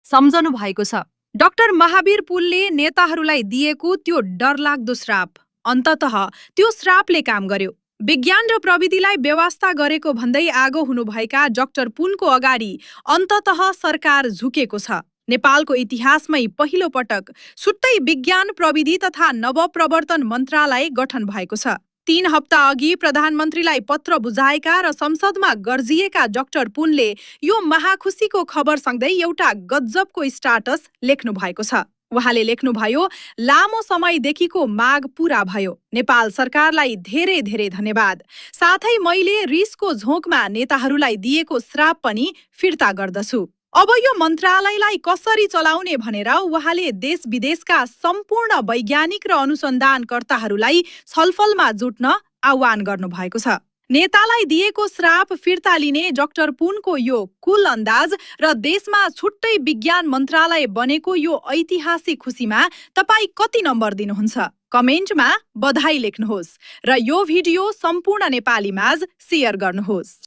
सम्झनु भएको छ। डाक्टर महावीर पुलले नेताहरूलाई दिएको त्यो डरलाग्दो श्राप, अन्ततः त्यो श्रापले काम गर्यो। विज्ञान र प्रविधिलाई व्यवस्था गरेको भन्दै आगो हुनुभएका डाक्टर पुनको अगाडि अन्ततः सरकार झुकेको छ। नेपालको इतिहासमै पहिलो पटक छुट्टै विज्ञान प्रविधि तथा नवप्रवर्तन मन्त्रालय गठन भएको छ। 3 हप्ता अघि प्रधानमन्त्रीलाई पत्र बुझाएका र संसदमा गर्जिएका डाक्टर पुनले यो महाखुसीको खबर सँगै एउटा गजबको स्टाटस लेख्नु भएको छ। उहाँले लेख्नुभयो, लामो समयदेखिको माग पूरा भयो। नेपाल सरकारलाई धेरै धेरै धन्यवाद। साथै मैले रिसको झोकमा नेताहरूलाई दिएको श्राप पनि फिर्ता गर्दछु। अब यो मन्त्रालयलाई कसरी चलाउने भनेर उहाँले देश विदेशका सम्पूर्ण वैज्ञानिक र अनुसन्धानकर्ताहरूलाई छलफलमा जुट्न आह्वान गर्नुभएको छ। नेतालाई दिएको श्राप फिर्ता लिने डाक्टर पुनको यो कुल अन्दाज र देशमा छुट्टै विज्ञान मन्त्रालय बनेको यो ऐतिहासिक खुसीमा तपाईँ कति नम्बर दिनुहुन्छ? कमेन्टमा बधाई लेख्नुहोस् र यो भिडियो सम्पूर्ण नेपालीमाझ सेयर गर्नुहोस्।